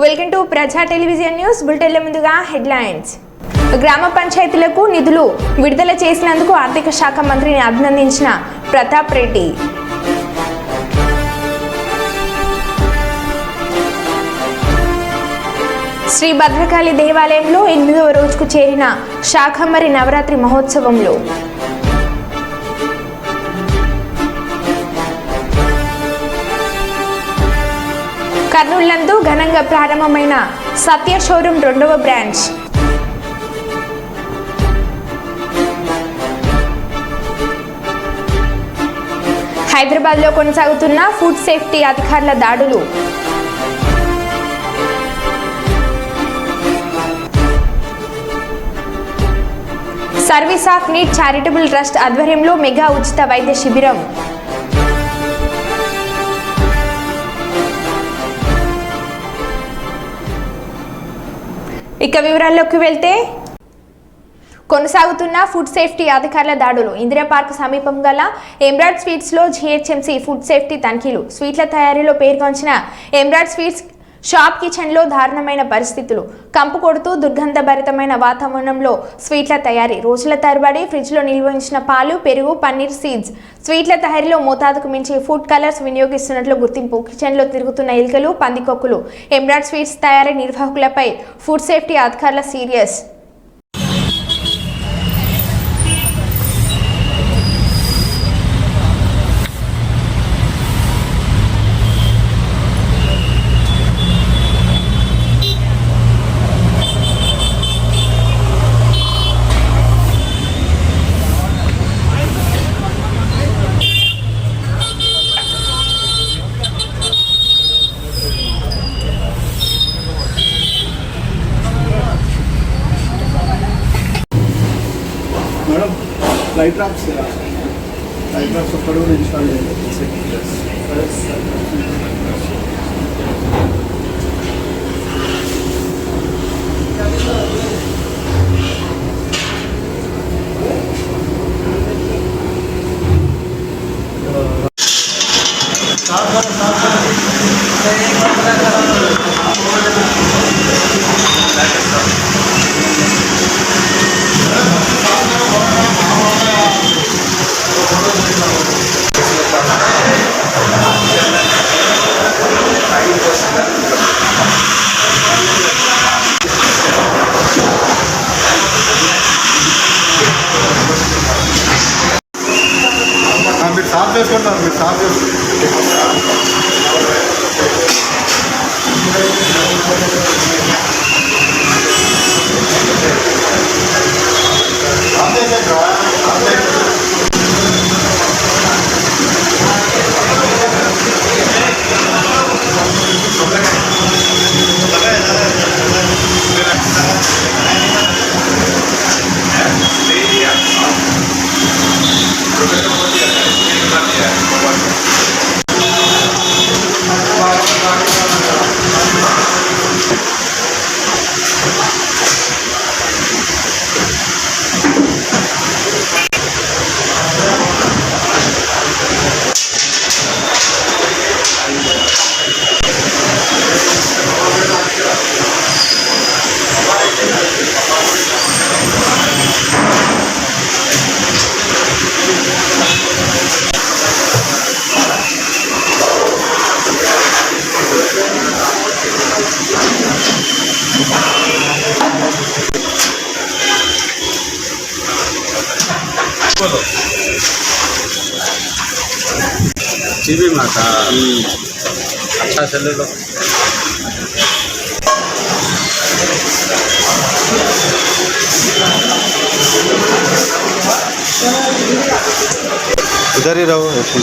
Welcome to ప్రజా television news బులెటిన్ల ముందుగా headlines. గ్రామ పంచాయతీలకు నిధులు విడుదల చేసినందుకు ఆర్థిక శాఖ మంత్రిని అభినందించిన ప్రతాప్ రెడ్డి. శ్రీ భద్రకాళి దేవాలయంలో 8వ రోజుకు చేరిన శాకంబరి నవరాత్రి మహోత్సవంలో కర్నూలు నందు ఘనంగా ప్రారంభమైన సత్య షోరూమ్ 2వ బ్రాంచ్. హైదరాబాద్లో కొనసాగుతున్న ఫుడ్ సేఫ్టీ అధికారుల దాడులు. Service of need charitable trust ఆధ్వర్యంలో మెగా ఉచిత వైద్య శిబిరం. ఇక వివరాల్లోకి వెళ్తే, కొనసాగుతున్న ఫుడ్ సేఫ్టీ అధికారుల దాడులు. ఇందిరా పార్క్ సమీపం గల ఎమ్రాడ్ స్వీట్స్లో జీహెచ్ఎంసీ ఫుడ్ సేఫ్టీ తనిఖీలు. స్వీట్ల తయారీలో పేర్కొంచిన ఎమ్రాడ్ స్వీట్స్ షాప్ కిచెన్లో దారుణమైన పరిస్థితులు. కంపు కొడుతూ దుర్గంధభరితమైన వాతావరణంలో స్వీట్ల తయారీ. రోజుల తరబడి ఫ్రిడ్జ్లో నిల్వ ఉంచిన పాలు, పెరుగు, పన్నీర్ సీడ్స్. స్వీట్ల తయారీలో మోతాదుకు మించి ఫుడ్ కలర్స్ వినియోగిస్తున్నట్లు గుర్తింపు. కిచెన్లో తిరుగుతున్న ఎలుకలు, పందికొక్కులు. ఎమ్రాడ్ స్వీట్స్ తయారీ నిర్వాహకులపై ఫుడ్ సేఫ్టీ అధికారుల సీరియస్. लाइट ड्राफ्ट्स अपर इंस्टॉल మీరు సాఫ్ చేసుకుంటారు, మీరు సాఫ్ जीबी माता अच्छा चले लो। इधर ही रहो ऐसे।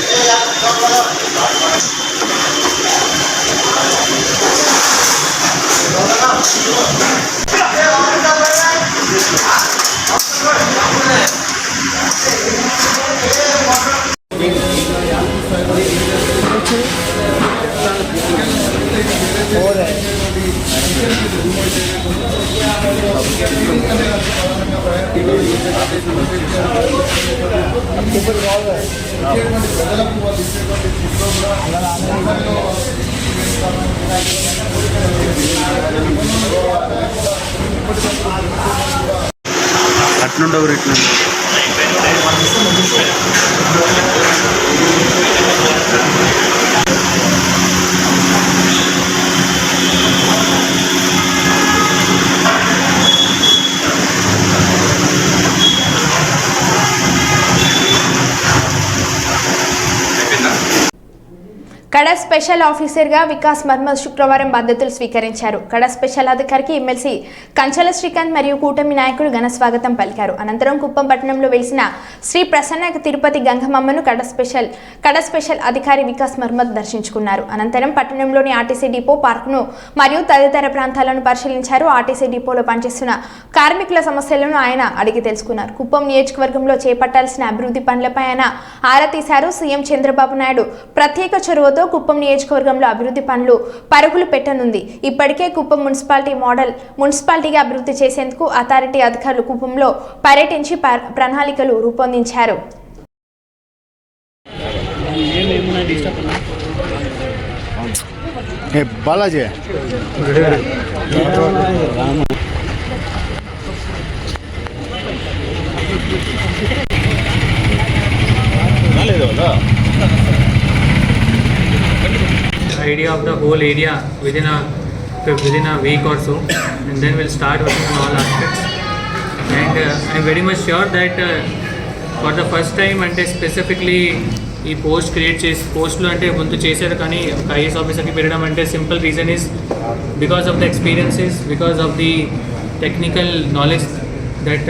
ఎట్లుండవు ఇట్లా కడా స్పెషల్ ఆఫీసర్గా వికాస్ మర్మద్ శుక్రవారం బాధ్యతలు స్వీకరించారు. కడా స్పెషల్ అధికారికి ఎమ్మెల్సీ కంచల శ్రీకాంత్ మరియు కూటమి నాయకుడు ఘన స్వాగతం పలికారు. అనంతరం కుప్పం పట్టణంలో వెలిసిన శ్రీ ప్రసన్న తిరుపతి గంగమ్మను కడా స్పెషల్ అధికారి వికాస్ మర్మద్ దర్శించుకున్నారు. అనంతరం పట్టణంలోని ఆర్టీసీ డిపో, పార్కును మరియు తదితర ప్రాంతాలను పరిశీలించారు. ఆర్టీసీ డిపోలో పనిచేస్తున్న కార్మికుల సమస్యలను ఆయన అడిగి తెలుసుకున్నారు. కుప్పం నియోజకవర్గంలో చేపట్టాల్సిన అభివృద్ధి పనులపై ఆయన ఆరా తీశారు. సీఎం చంద్రబాబు నాయుడు ప్రత్యేక చొరవతో కుప్పం నియోజకవర్గంలో అభివృద్ధి పనులు పరుగులు పెట్టనుంది. ఇప్పటికే కుప్పం మున్సిపాలిటీ మోడల్ మున్సిపాలిటీగా అభివృద్ధి చేసేందుకు అథారిటీ అధికారులు కుప్పంలో పర్యటించి ప్రణాళికలు రూపొందించారు. Balaji idea of the whole area within a week or so, and then we'll start working on all aspects. And I'm very much sure that for the first time అంటే specifically ఈ post create చేసి పోస్ట్లో అంటే ముందు చేశారు, కానీ ఒక IAS ఆఫీసర్కి పెట్టడం అంటే simple reason is because of the experiences, because of the technical knowledge that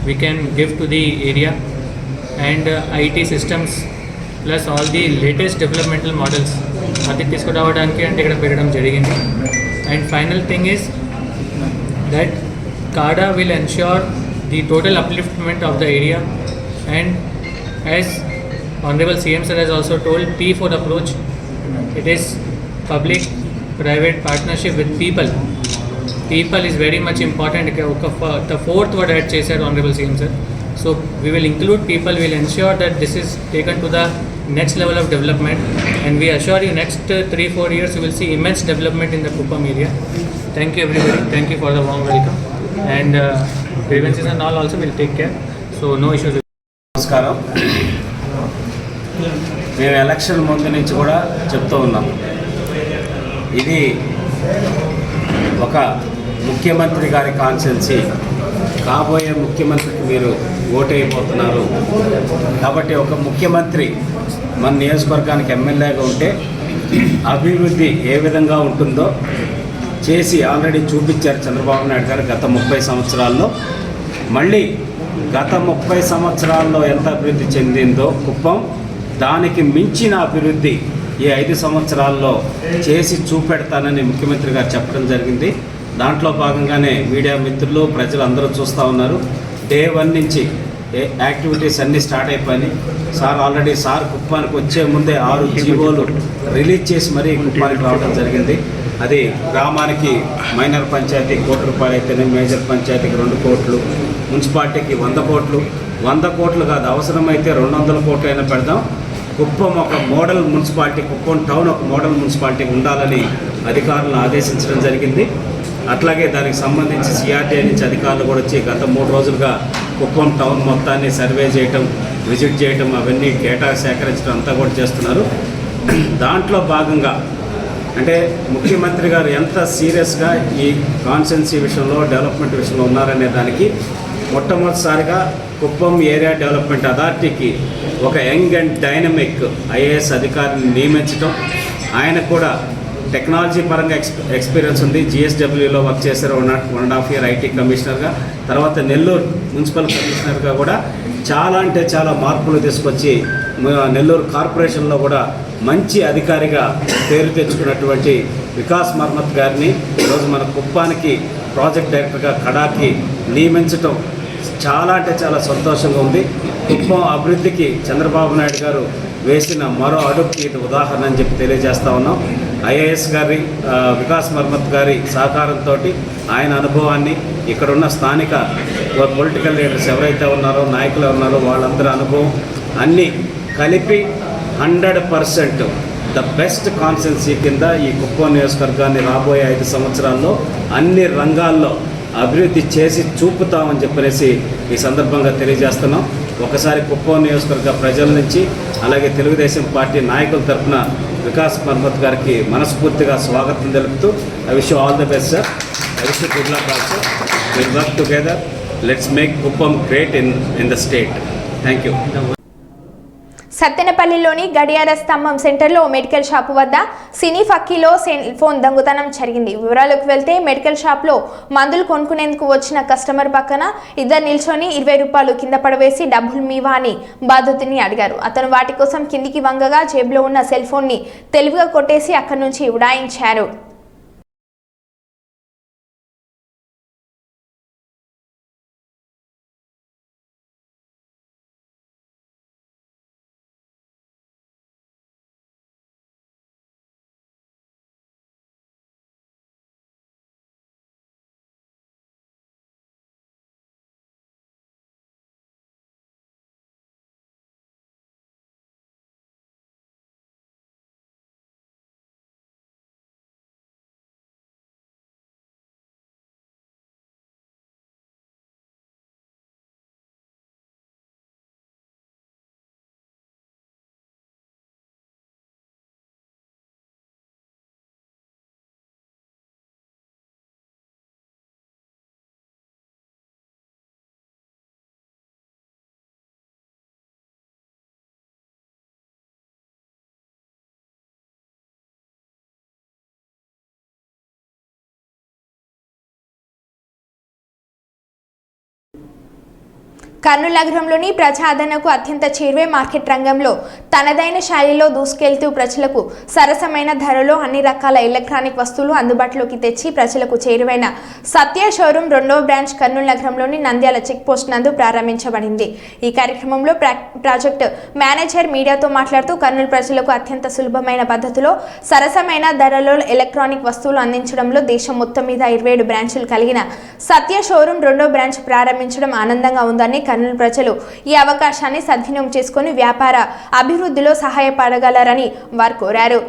we can give to the area and IT systems plus all the latest developmental models అది తీసుకురావడానికి అంటే ఇక్కడ పెట్టడం జరిగింది. And final thing is that KADA will ensure the total upliftment of the area and as honourable CM sir has also told, P4 approach, it is public private partnership with people. People is very much important. The fourth word add చేశారు honourable CM sir. So we will include people, we will ensure that this is taken to the next level of development, and we assure you next 3-4 years you will see immense development in the Kuppam area. Thank you everybody, thank you for the warm welcome, and grievances and all also will take care, so no issues. నమస్కారం. మేము election ముందు నుంచి కూడా చెప్తూ ఉన్నాం, ఇది ఒక ముఖ్యమంత్రి గారి కాన్స్టిట్యున్సీ, కాబోయే ముఖ్యమంత్రికి మీరు ఓటైపోతున్నారు కాబట్టి ఒక ముఖ్యమంత్రి మన నియోజకవర్గానికి ఎమ్మెల్యేగా ఉంటే అభివృద్ధి ఏ విధంగా ఉంటుందో చేసి ఆల్రెడీ చూపించారు చంద్రబాబు నాయుడు గారు గత 30 సంవత్సరాల్లో. మళ్ళీ గత 30 సంవత్సరాల్లో ఎంత అభివృద్ధి చెందిందో కుప్పం, దానికి మించిన అభివృద్ధి ఈ 5 సంవత్సరాల్లో చేసి చూపెడతానని ముఖ్యమంత్రి గారు చెప్పడం జరిగింది. దాంట్లో భాగంగానే మీడియా మిత్రులు ప్రజలు అందరూ చూస్తూ ఉన్నారు. డే 1 నుంచి యాక్టివిటీస్ అన్నీ స్టార్ట్ అయిపోయినాయి. సార్ ఆల్రెడీ కుప్పానికి వచ్చే ముందే 6 జీవోలు రిలీజ్ చేసి మరీ కుప్పానికి రావడం జరిగింది. అది గ్రామానికి మైనర్ పంచాయతీ ₹1 అయితేనే, మేజర్ పంచాయతీకి 2 కోట్లు, మున్సిపాలిటీకి 100 కోట్లు, 100 కోట్లు కాదు అవసరమైతే 200 కోట్లు అయినా పెడదాం. కుప్పం ఒక మోడల్ మున్సిపాలిటీ, కుప్పం టౌన్ ఒక మోడల్ మున్సిపాలిటీ ఉండాలని అధికారులను ఆదేశించడం జరిగింది. అట్లాగే దానికి సంబంధించి సిఆర్టీఐ నుంచి అధికారులు కూడా వచ్చి గత 3 రోజులుగా కుప్పం టౌన్ మొత్తాన్ని సర్వే చేయటం, విజిట్ చేయటం, అవన్నీ డేటా సేకరించడం అంతా కూడా చేస్తున్నారు. దాంట్లో భాగంగా అంటే ముఖ్యమంత్రి గారు ఎంత సీరియస్గా ఈ కాన్స్టిట్యున్సీ విషయంలో, డెవలప్మెంట్ విషయంలో ఉన్నారనే దానికి మొట్టమొదటిసారిగా కుప్పం ఏరియా డెవలప్మెంట్ అథారిటీకి ఒక యంగ్ అండ్ డైనమిక్ ఐఏఎస్ అధికారిని నియమించడం. ఆయన కూడా టెక్నాలజీ పరంగా ఎక్స్పీరియన్స్ ఉంది. జిఎస్డబ్ల్యూలో వర్క్ చేశారు 1.5 year ఐటీ కమిషనర్గా. తర్వాత నెల్లూరు మున్సిపల్ కమిషనర్గా కూడా చాలా అంటే చాలా మార్పులు తీసుకొచ్చి నెల్లూరు కార్పొరేషన్లో కూడా మంచి అధికారిగా పేరు తెచ్చుకున్నటువంటి వికాస్ మర్మద్ గారిని ఈరోజు మన కుప్పానికి ప్రాజెక్ట్ డైరెక్టర్గా కడాకి నియమించడం చాలా అంటే చాలా సంతోషంగా ఉంది. కుప్పం అభివృద్ధికి చంద్రబాబు నాయుడు గారు వేసిన మరో అడుగుకి ఇది ఉదాహరణ అని చెప్పి తెలియజేస్తూ ఉన్నాం. ఐఏఎస్ గారి వికాస్ మర్మద్ గారి సహకారంతో ఆయన అనుభవాన్ని, ఇక్కడున్న స్థానిక పొలిటికల్ లీడర్స్ ఎవరైతే ఉన్నారో, నాయకులు ఉన్నారో వాళ్ళందరి అనుభవం అన్నీ కలిపి 100% ద బెస్ట్ కాన్స్టిట్యున్సీ కింద ఈ కుప్పం నియోజకవర్గాన్ని రాబోయే 5 సంవత్సరాల్లో అన్ని రంగాల్లో అభివృద్ధి చేసి చూపుతామని చెప్పనేసి ఈ సందర్భంగా తెలియజేస్తున్నాం. ఒకసారి కుప్పం నియోజకవర్గ ప్రజల నుంచి అలాగే తెలుగుదేశం పార్టీ నాయకుల తరఫున వికాస్ మర్మత్ గారికి మనస్ఫూర్తిగా స్వాగతం తెలుపుతూ I wish all the best sir. I wish good luck also. Will work together. Let's make Kuppam great in the state. Thank you. సత్తెనపల్లిలోని గడియార స్తంభం సెంటర్లో మెడికల్ షాపు వద్ద సినీ ఫక్కీలో సెల్ ఫోన్ దొంగతనం జరిగింది. వివరాలకు వెళ్తే మెడికల్ షాప్లో మందులు కొనుక్కునేందుకు వచ్చిన కస్టమర్ పక్కన ఇద్దరు నిల్చొని 20 రూపాయలు కింద పడవేసి డబ్బులు మీవా అని బాధితుడిని అడిగారు. అతను వాటి కోసం కిందికి వంగగా జేబులో ఉన్న సెల్ ఫోన్ని తెలివిగా కొట్టేసి అక్కడి నుంచి ఉడాయించారు. కర్నూలు నగరంలోని ప్రజాదరణకు అత్యంత చేరువే మార్కెట్ రంగంలో తనదైన శైలిలో దూసుకెళ్తూ ప్రజలకు సరసమైన ధరలో అన్ని రకాల ఎలక్ట్రానిక్ వస్తువులు అందుబాటులోకి తెచ్చి ప్రజలకు చేరువైన సత్య షోరూమ్ 2వ బ్రాంచ్ కర్నూలు నగరంలోని నంద్యాల చెక్ పోస్ట్ నందు ప్రారంభించబడింది. ఈ కార్యక్రమంలో ప్రాజెక్ట్ మేనేజర్ మీడియాతో మాట్లాడుతూ కర్నూలు ప్రజలకు అత్యంత సులభమైన పద్ధతిలో సరసమైన ధరలో ఎలక్ట్రానిక్ వస్తువులు అందించడంలో దేశం మొత్తం మీద 27 బ్రాంచులు కలిగిన సత్య షోరూమ్ 2వ బ్రాంచ్ ప్రారంభించడం ఆనందంగా ఉందని కర్నూలు ప్రజలు ఈ అవకాశాన్ని సద్వినియోగం చేసుకుని వ్యాపార అభివృద్ధిలో సహాయపడగలరని వారు కోరారు.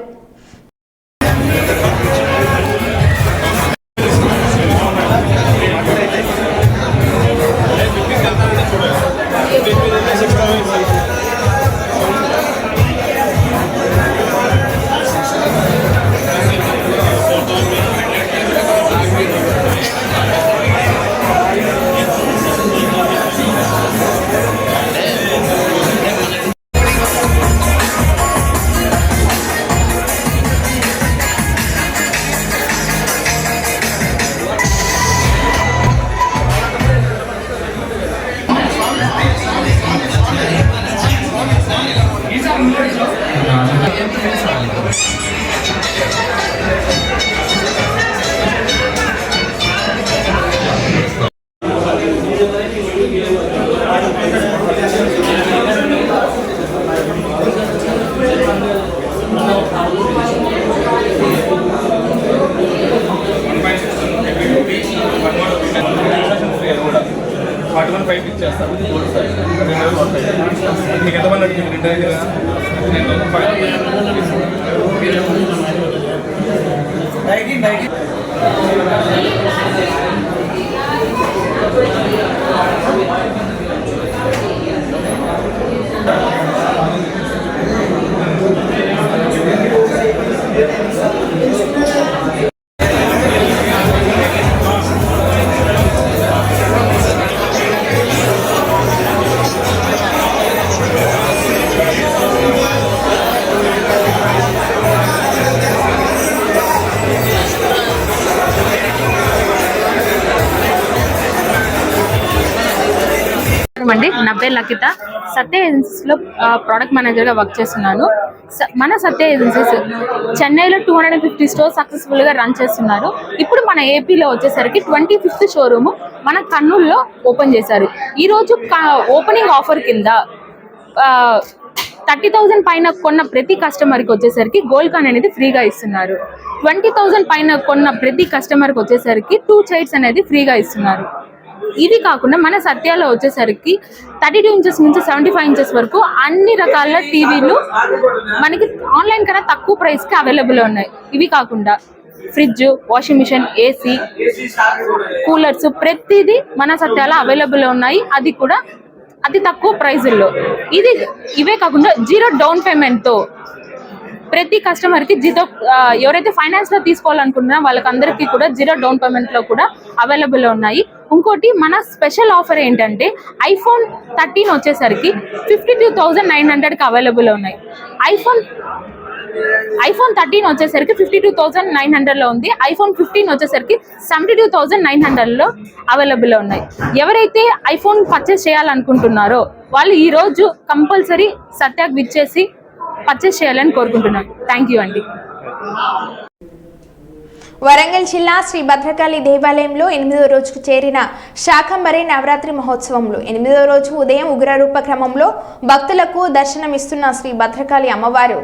అండి నా పేరు లకిత. సత్య ఏజెన్సీస్లో ప్రోడక్ట్ మేనేజర్గా వర్క్ చేస్తున్నాను. మన సత్య ఏజెన్సీస్ చెన్నైలో 250 స్టోర్స్ సక్సెస్ఫుల్గా రన్ చేస్తున్నారు. ఇప్పుడు మన ఏపీలో వచ్చేసరికి 25th షోరూమ్ మన కర్నూలులో ఓపెన్ చేశారు. ఈరోజు ఓపెనింగ్ ఆఫర్ కింద 30,000 పైన కొన్న ప్రతి కస్టమర్కి వచ్చేసరికి గోల్డ్ కాయిన్ అనేది ఫ్రీగా ఇస్తున్నారు. 20,000 పైన కొన్న ప్రతి కస్టమర్కి వచ్చేసరికి 2 చైర్స్ అనేది ఫ్రీగా ఇస్తున్నారు. ఇది కాకుండా మన సత్యాలో వచ్చేసరికి 32 ఇంచెస్ నుంచి 75 ఇంచెస్ వరకు అన్ని రకాల టీవీలు మనకి ఆన్లైన్ కన్నా తక్కువ ప్రైస్కి అవైలబుల్ ఉన్నాయి. ఇవి కాకుండా fridge, washing machine, AC, coolers ప్రతిదీ మన సత్యాలో అవైలబుల్ ఉన్నాయి. అది కూడా అతి తక్కువ ప్రైజుల్లో. ఇవే కాకుండా 0 డౌన్ పేమెంట్తో ప్రతి కస్టమర్కి ఎవరైతే ఫైనాన్స్ లో తీసుకోవాలనుకుంటున్నారో వాళ్ళకందరికీ కూడా 0 డౌన్ పేమెంట్ లో కూడా అవైలబుల్ ఉన్నాయి. ఇంకోటి మన స్పెషల్ ఆఫర్ ఏంటంటే iPhone 13 వచ్చేసరికి 52,900కి అవైలబుల్ ఉన్నాయి. iPhone 13 వచ్చేసరికి 52,900లో ఉంది. iPhone 15 వచ్చేసరికి 72,900లో అవైలబుల్ ఉన్నాయి. ఎవరైతే ఐఫోన్ పర్చేస్ చేయాలనుకుంటున్నారో వాళ్ళు ఈ రోజు కంపల్సరీ సత్యాకి విచ్చేసి పర్చేస్ చేయాలని కోరుకుంటున్నాను. థ్యాంక్ యూ అండి. వరంగల్ జిల్లా శ్రీ భద్రకాళి దేవాలయంలో 8వ రోజుకు చేరిన శాకంబరి నవరాత్రి మహోత్సవంలో 8వ రోజు ఉదయం ఉగ్రరూప క్రమంలో భక్తులకు దర్శనమిస్తున్న శ్రీ భద్రకాళి అమ్మవారు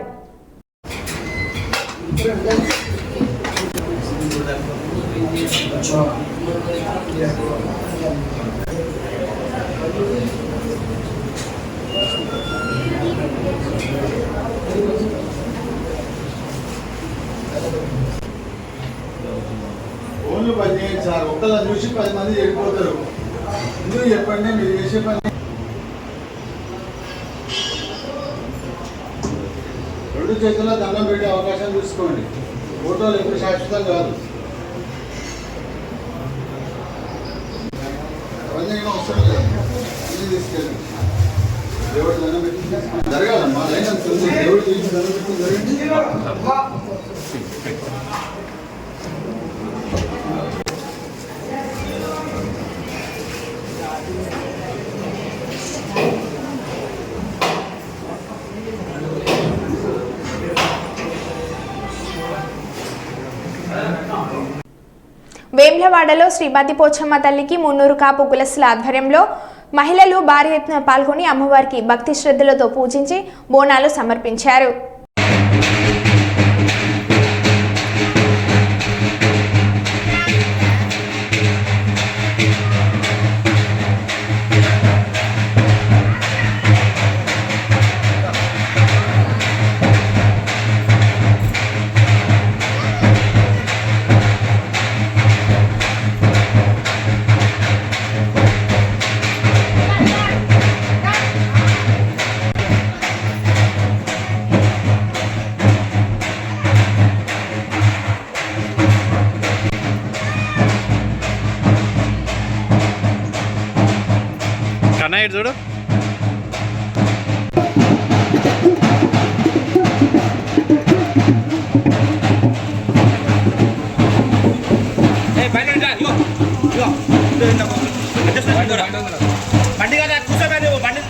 ఓన్లు పని చేయండి సార్. ఒక్కలా చూసి 10 మంది వెళ్ళిపోతారు. ఎందుకు చెప్పండి, మీరు చేసే పని 2 చేతుల్లో దండం పెట్టే అవకాశం చూసుకోండి. ఫోటోలు ఎప్పుడు శాశ్వతం కాదు. అవన్నీ అవసరం లేదు. అన్నీ తీసుకెళ్ళండి. దేవుడు దండం పెట్టి జరగాలమ్మా. లైన్ అంతుంది. దేవుడు చేసి దండం పెట్టి జరగండి. వేమ్లవాడలో శ్రీ బద్దిపోచమ్మ తల్లికి 300 కాపు కులస్తుల ఆధ్వర్యంలో మహిళలు భారీ ఎత్తున పాల్గొని అమ్మవారికి భక్తి శ్రద్ధలతో పూజించి బోనాలు సమర్పించారు. చూడు బండి కదా కూర్చోబెట్టి బండి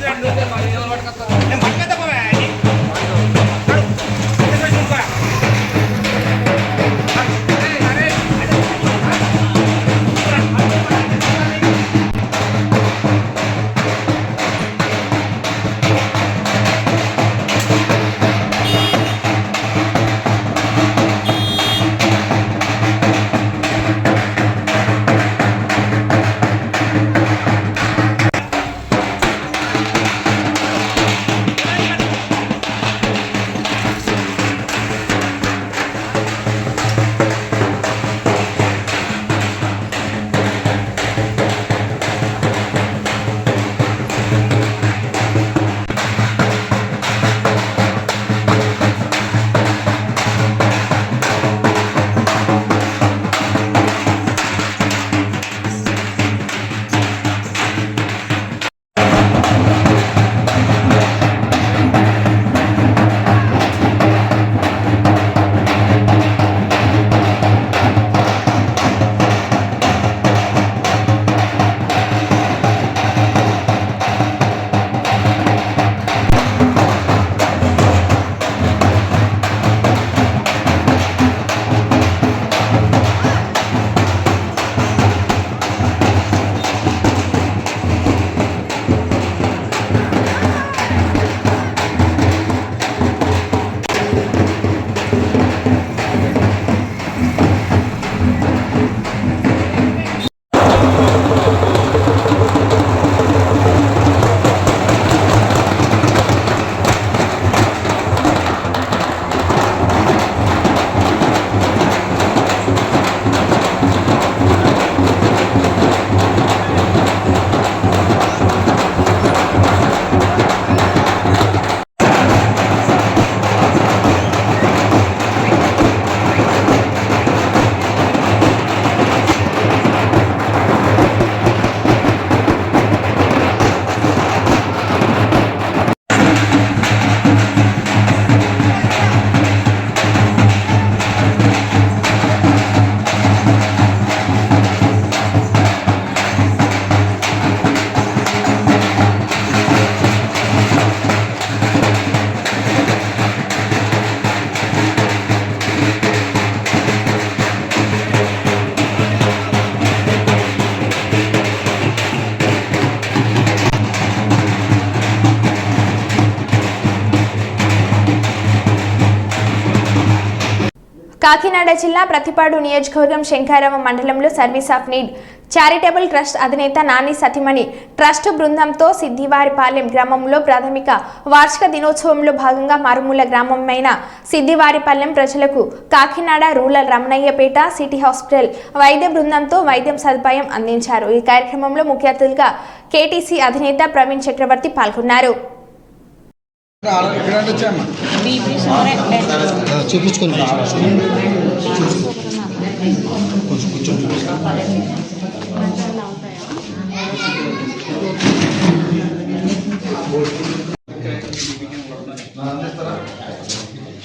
కాకినాడ జిల్లా ప్రతిపాడు నియోజకవర్గం శంకరవ మండలంలో service of need charitable trust అధినేత నాని సతిమణి ట్రస్ట్ బృందంతో సిద్దివారిపాలెం గ్రామంలో ప్రాథమిక వార్షిక దినోత్సవంలో భాగంగా మారుమూల గ్రామమైన సిద్దివారిపాలెం ప్రజలకు Kakinada rural Ramanayyapeta city hospital వైద్య బృందంతో వైద్యం సదుపాయం అందించారు. ఈ కార్యక్రమంలో ముఖ్య అతిథిగా కేటీసీ అధినేత ప్రవీణ్ చక్రవర్తి పాల్గొన్నారు.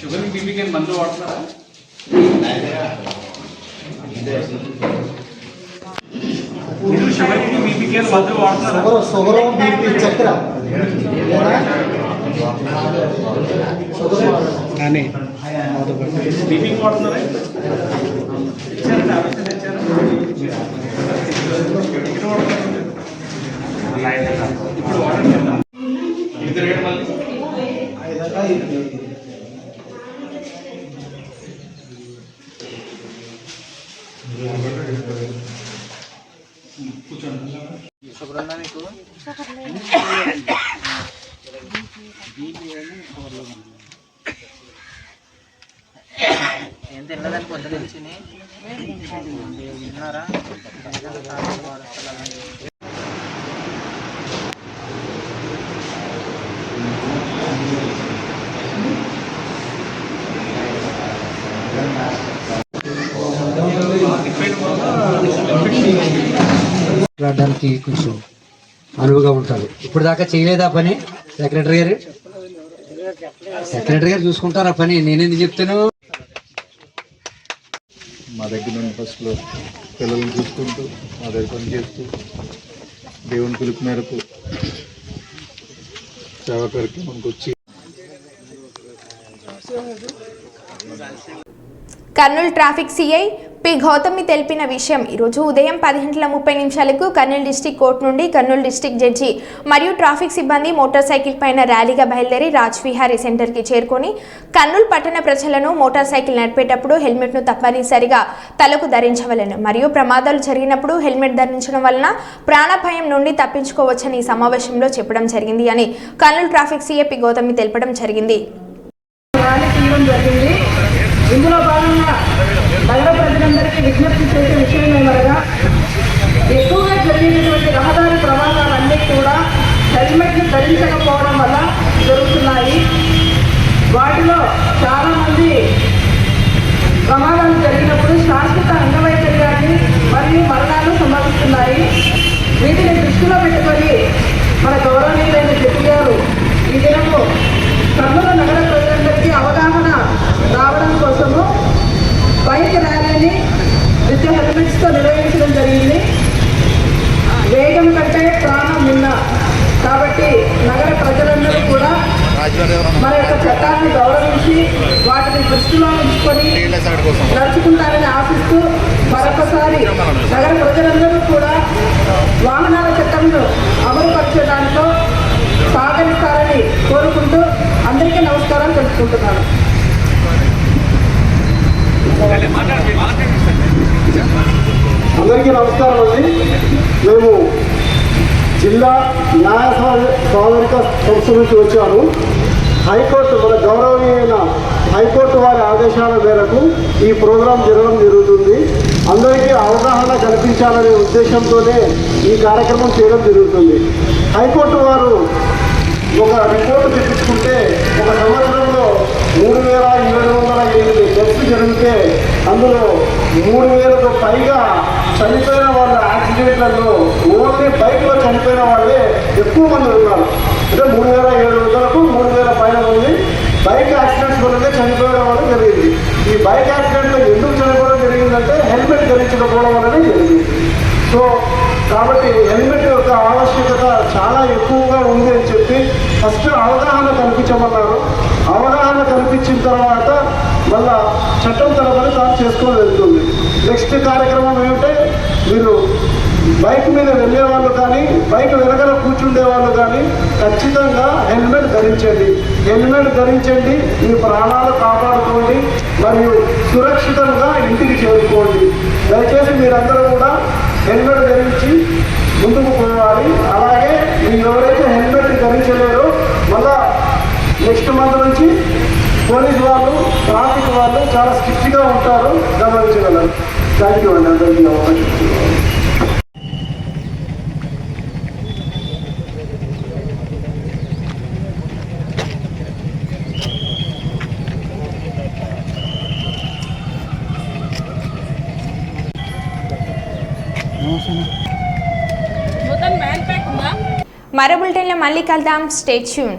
షుగర్ బీపీకి మందు వాడుతున్నారా? షుగర్ బీపీకి మందు వాడుతున్నారా? షుగర్ బీపీ చక్కెర కానీ బీపీకి వాడుతున్నారా? ఇప్పుడు వాడండి. ఇది రేట్ మళ్ళీ ఏం తినలేదని పొద్దున తెలిసి విన్నారా? రావడానికి కొంచెం అనువుగా ఉంటారు. ఇప్పుడు దాకా చేయలేదా పని? సెక్రటరీ గారు చూసుకుంటారా పని? నేనేందుకు చెప్తాను? మా దగ్గర నుండి ఫస్ట్లో పిల్లల్ని చూసుకుంటూ మా దగ్గర పని చేస్తూ దేవుని పిలుపు మేరకు సేవా కార్యక్రమానికి వచ్చి Kurnool traffic CI P Gautami తెలిపిన విషయం ఈరోజు ఉదయం 10:30 కర్నూలు డిస్టిక్ కోర్టు నుండి కర్నూలు డిస్టిక్ జడ్జి మరియు ట్రాఫిక్ సిబ్బంది మోటార్ సైకిల్ పైన ర్యాలీగా బయలుదేరి రాజ్విహారీ సెంటర్కి చేరుకొని కర్నూలు పట్టణ ప్రజలను మోటార్ సైకిల్ నడిపేటప్పుడు హెల్మెట్ను తప్పనిసరిగా తలకు ధరించవలెను మరియు ప్రమాదాలు జరిగినప్పుడు హెల్మెట్ ధరించడం వలన ప్రాణభయం నుండి తప్పించుకోవచ్చని ఈ సమావేశంలో చెప్పడం జరిగింది అని Kurnool traffic CI P Gautami తెలపడం జరిగింది. ఇందులో భాగంగా నగర ప్రజలందరికీ విజ్ఞప్తి చేసే విషయం ఏమనగా ఎక్కువగా జరిగినటువంటి రహదారి ప్రమాదాలన్నీ కూడా హెల్మెట్లు ధరించకపోవడం వల్ల జరుగుతున్నాయి. వాటిలో చాలామంది ప్రమాదాలు జరిగినప్పుడు శాశ్వత అంగవైకల్యాన్ని మరియు మరణాలు సంభవిస్తున్నాయి. వీటిని దృష్టిలో పెట్టుకొని మన గౌరవనీయులైన జడ్జి గారు ఈ దినము కర్నూలు నగర ప్రజలందరికీ అవగాహన రావడం కోసము బైక్ ర్యాలీని విత్ హెల్మెట్స్తో నిర్వహించడం జరిగింది. వేగం కంటే ప్రాణం మిన్న కాబట్టి నగర ప్రజలందరూ కూడా మన యొక్క చట్టాన్ని గౌరవించి వాటిని దృష్టిలో ఉంచుకొని నడుచుకుంటారని ఆశిస్తూ మరొకసారి నగర ప్రజలందరూ కూడా వాహనాల చట్టంను అమలుపరిచే దాంట్లో సహకరిస్తారని కోరుకుంటూ అందరికీ నమస్కారాలు తెలుసుకుంటున్నాను. అందరికీ నమస్కారం అండి. మేము జిల్లా న్యాయ సాధనిక సంస్థ నుంచి వచ్చాము. హైకోర్టు మన గౌరవనీయమైన హైకోర్టు వారి ఆదేశాల మేరకు ఈ ప్రోగ్రాం జరగడం జరుగుతుంది. అందరికీ అవగాహన కల్పించాలనే ఉద్దేశంతోనే ఈ కార్యక్రమం చేయడం జరుగుతుంది. హైకోర్టు వారు ఒక రిపోర్టు తెప్పించుకుంటే ఒక సంవత్సరంలో 3,708 డెత్స్ జరిగితే అందులో 3,000కు పైగా చనిపోయిన వాళ్ళ యాక్సిడెంట్లలో ఓన్లీ బైక్లో చనిపోయిన వాళ్ళే ఎక్కువ మంది ఉన్నారు. అంటే 3,700కు 3,000 పైన మంది బైక్ యాక్సిడెంట్స్ వల్లనే చనిపోయిన వాళ్ళు జరిగింది. ఈ బైక్ యాక్సిడెంట్లో ఎందుకు చనిపోవడం జరిగిందంటే హెల్మెట్ ధరించకపోవడం వల్లనే జరిగింది. సో కాబట్టి హెల్మెట్ యొక్క ఆవశ్యకత చాలా ఎక్కువగా ఉంది అని చెప్పి ఫస్ట్ అవగాహన కల్పించమన్నారు. అవగాహన కల్పించిన తర్వాత మళ్ళా చట్టం తరపున తాను చేసుకొని వెళ్తుంది. నెక్స్ట్ కార్యక్రమం ఏమిటంటే మీరు బైక్ మీద వెళ్ళే వాళ్ళు కానీ బైక్ వెనకాల కూర్చుండే వాళ్ళు కానీ ఖచ్చితంగా హెల్మెట్ ధరించండి. హెల్మెట్ ధరించండి, మీ ప్రాణాలు కాపాడుకోండి మరియు సురక్షితంగా ఇంటికి చేరుకోండి. దయచేసి మీరందరూ కూడా హెల్మెట్ ధరించి ముందుకు పోవాలి. అలాగే మీరు ఎవరైతే హెల్మెట్ ధరించలేరో మళ్ళా నెక్స్ట్ మంత్ నుంచి పోలీసు వాళ్ళు, ట్రాఫిక్ వాళ్ళు చాలా స్ట్రిక్ట్గా ఉంటారు, గమనించగలరు. థ్యాంక్ యూ అండి అందరికీ అవకాశం ఇచ్చినందుకు. మరో బులెటిన్లో మళ్ళీ కలుద్దాం. Stay tune.